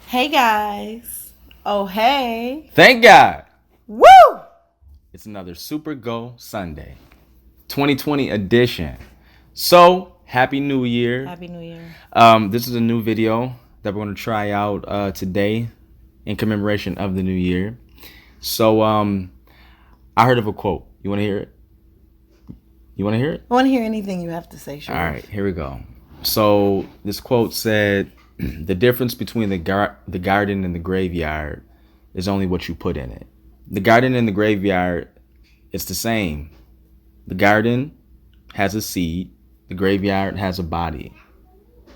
Hey guys. Oh, hey. Thank God. Woo! It's another Super Go Sunday, 2020 edition. So, Happy New Year. Happy New Year. This is a new video that we're going to try out today in commemoration of the new year. So, I heard of a quote. You want to hear it? You want to hear it? I want to hear anything you have to say, All Sharif. right, here we go. So, this quote said, the difference between the garden and the graveyard is only what you put in it. The garden and the graveyard, it's the same. The garden has a seed, the graveyard has a body.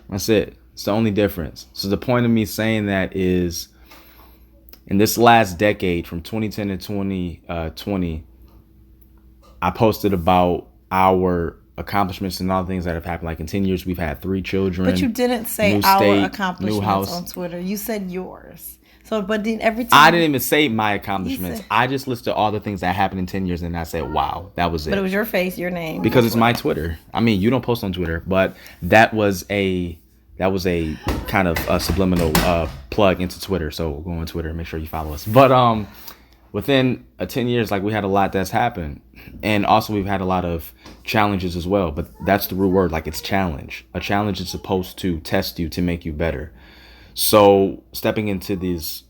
That's it. It's the only difference. So the point of me saying that is, in this last decade, from 2010 to 2020, I posted about our accomplishments and all the things that have happened. Like in 10 years, we've had 3 children. But you didn't say new our state, accomplishments new house. on Twitter. You said yours. So, but then every time. I didn't even say my accomplishments. said- I just listed all the things that happened in 10 years and I said, wow, that was it. But it was your face, your name. Because it's my Twitter. I mean, you don't post on Twitter, but that was a kind of a subliminal plug into Twitter. So go on Twitter and make sure you follow us. But within 10 years, like we had a lot that's happened, and also we've had a lot of challenges as well. But that's the real word, like it's challenge. A challenge is supposed to test you to make you better. So stepping into this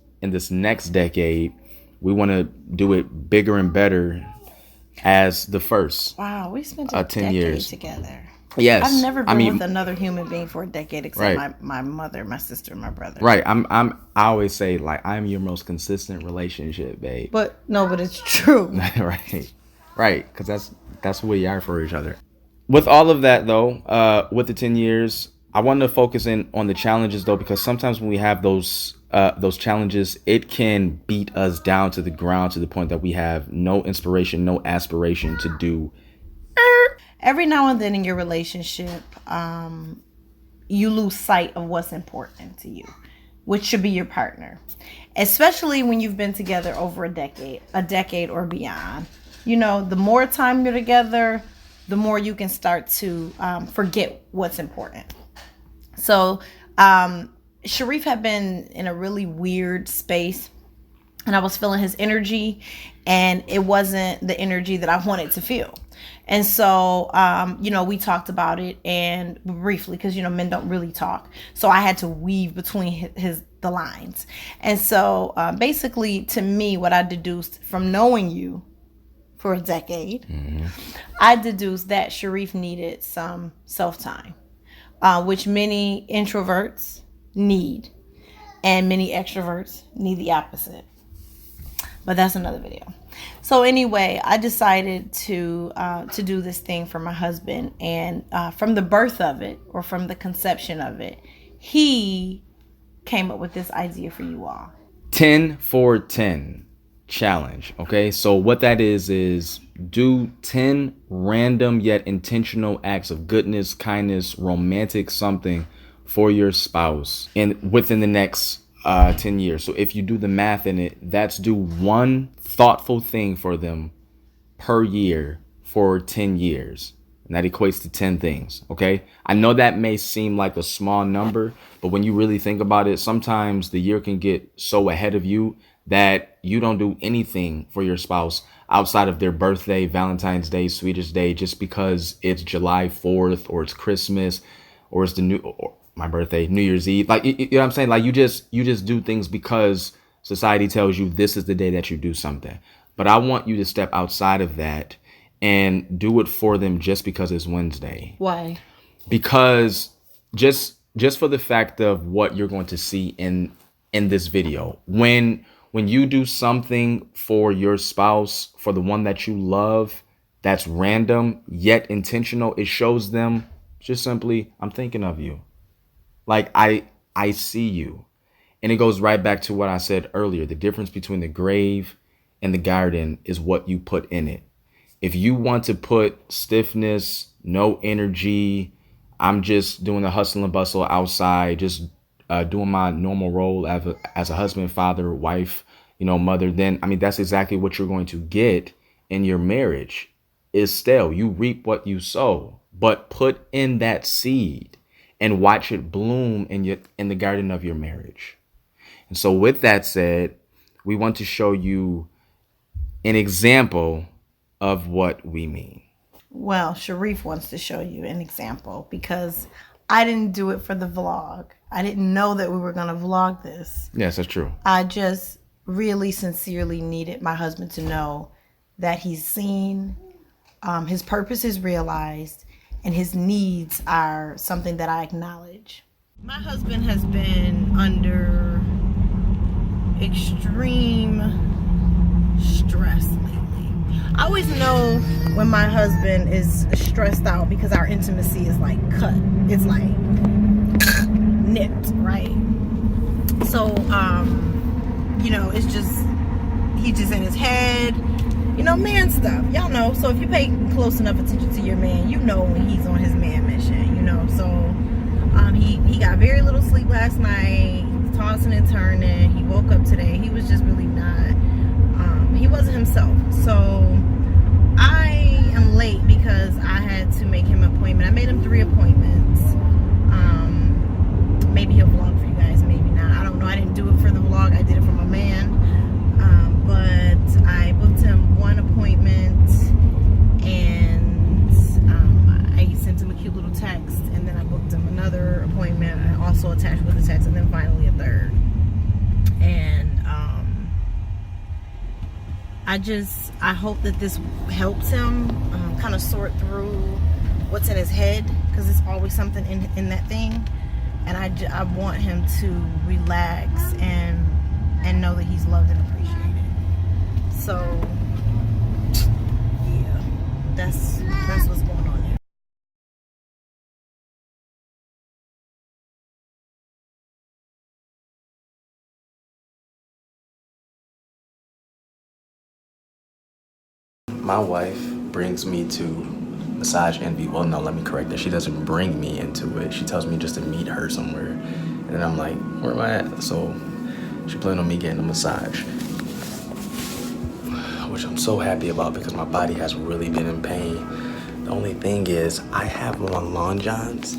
next decade, we want to do it bigger and better as the first. Wow, we spent 10 10 years. years together. Yes, I've never been I mean, with another human being for a decade except Right. my mother, my sister, my brother. right. I always say like I'm your most consistent relationship, babe. But no, but it's true. right, because that's who we are for each other. With all of that though, with the 10 years, I want to focus in on the challenges though, because sometimes when we have those challenges, it can beat us down to the ground to the point that we have no inspiration, no aspiration to do. Every now and then in your relationship, you lose sight of what's important to you, which should be your partner, especially when you've been together over a decade or beyond. You know, the more time you're together, the more you can start to forget what's important. So, Sharif had been in a really weird space, and I was feeling his energy, and it wasn't the energy that I wanted to feel. And so, we talked about it and briefly, because men don't really talk. So I had to weave between the lines. And so, basically, to me, what I deduced from knowing you for a decade, I deduced that Sharif needed some self time, which many introverts need, and many extroverts need the opposite. But that's another video. So anyway, I decided to do this thing for my husband, and from the birth of it, or from the conception of it, he came up with this idea for you all. 10 for 10 challenge. Okay, so what that is do 10 random yet intentional acts of goodness, kindness, romantic something for your spouse and within the next 10 years. So if you do the math in it, that's do one thoughtful thing for them per year for 10 years. And that equates to 10 things. Okay. I know that may seem like a small number, but when you really think about it, sometimes the year can get so ahead of you that you don't do anything for your spouse outside of their birthday, Valentine's Day, Sweetest Day, just because it's July 4th or it's Christmas or it's my birthday, New Year's Eve. Like, you know what I'm saying? Like you just do things because society tells you this is the day that you do something. But I want you to step outside of that and do it for them just because it's Wednesday. Why? Because just for the fact of what you're going to see in this video. When you do something for your spouse, for the one that you love, that's random yet intentional, it shows them just simply, I'm thinking of you. Like I see you. And it goes right back to what I said earlier. The difference between the grave and the garden is what you put in it. If you want to put stiffness, no energy, I'm just doing the hustle and bustle outside, just doing my normal role as a husband, father, wife, mother, then I mean that's exactly what you're going to get in your marriage. Is stale. You reap what you sow, but put in that seed and watch it bloom in the garden of your marriage. And so, with that said, we want to show you an example of what we mean. Well, Sharif wants to show you an example because I didn't do it for the vlog. I didn't know that we were going to vlog this. Yes, that's true. I just really sincerely needed my husband to know that he's seen, his purpose is realized, and his needs are something that I acknowledge. My husband has been under extreme stress lately. I always know when my husband is stressed out because our intimacy is like cut. It's like nipped, right? So, you know, it's just, he's just in his head, you know, man stuff. Y'all know. So if you pay close enough attention to your man, you know when he's on his man mission, you know. So, he got very little sleep last night. He was tossing and turning. He woke up today. He was just really not, he wasn't himself. So I am late because I had to make him an appointment. I made him 3 appointments. Maybe he'll vlog for you guys, maybe not. I don't know. I didn't do it for the vlog. I did it for my man. But I booked him 1 appointment, and I sent him a cute little text, and then I booked him another appointment, and also attached with a text, and then finally a 3rd. And I hope that this helps him kind of sort through what's in his head, because there's always something in that thing. And I want him to relax and know that he's loved and appreciated. So, yeah, that's what's going on there. My wife brings me to Massage Envy. Well, no, let me correct that. She doesn't bring me into it. She tells me just to meet her somewhere. And then I'm like, where am I at? So she planned on me getting a massage, which I'm so happy about because my body has really been in pain. The only thing is I have on Long Johns.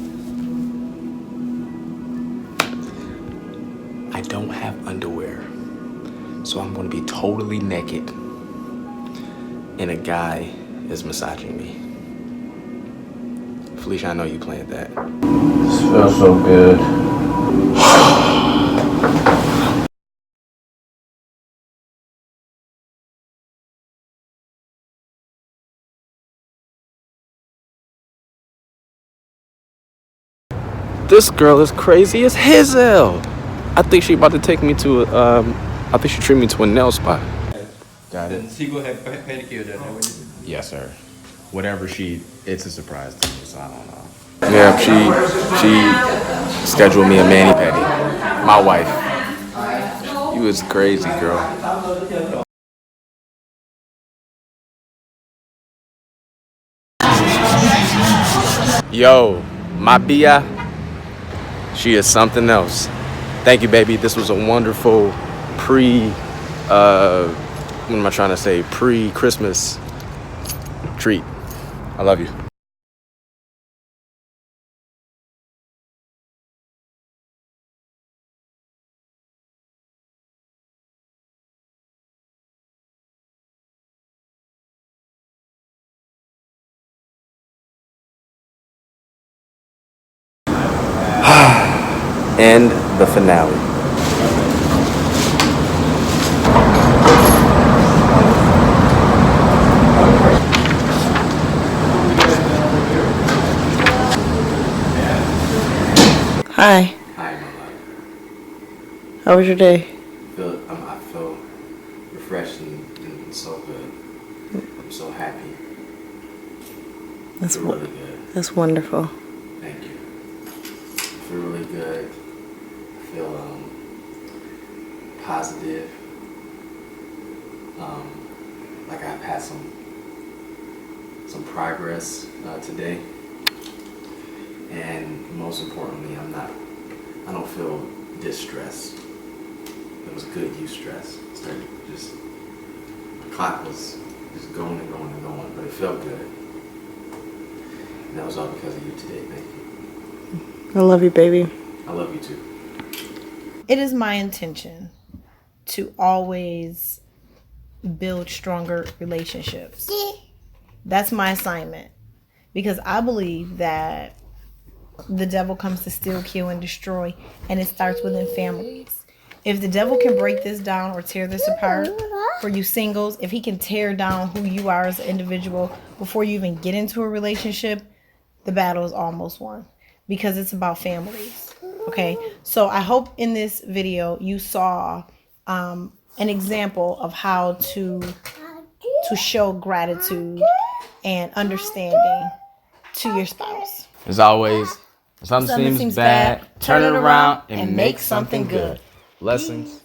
I don't have underwear. So I'm going to be totally naked. And a guy is massaging me. Felicia, I know you planned that. This feels so good. This girl is crazy as hell. I think she about to take me to I think she treat me to a nail spot. Got it. She go have pedicure then. Yes, sir. Whatever it's a surprise to me, so I don't know. Yeah, she scheduled me a mani-pedi. My wife. You was crazy, girl. Yo, my Bia, she is something else. Thank you, baby. This was a wonderful what am I trying to say? Pre-Christmas treat. I love you. And the finale. Hi. Hi, my love. How was your day? I feel refreshed and so good. I'm so happy. That's I feel really good. That's wonderful. Thank you. I feel really good. I feel positive. Like I've had some progress today. And most importantly, I don't feel distressed. It was good eustress. Started just, the clock was just going and going and going, but it felt good. And that was all because of you today. Thank you. I love you, baby. I love you too. It is my intention to always build stronger relationships. That's my assignment. Because I believe that the devil comes to steal, kill, and destroy, and it starts within families. If the devil can break this down or tear this apart for you singles, if he can tear down who you are as an individual before you even get into a relationship, the battle is almost won, because it's about families. Okay, so I hope in this video you saw an example of how to show gratitude and understanding to your spouse. As always, if something seems bad, turn it around and make something good. Blessings.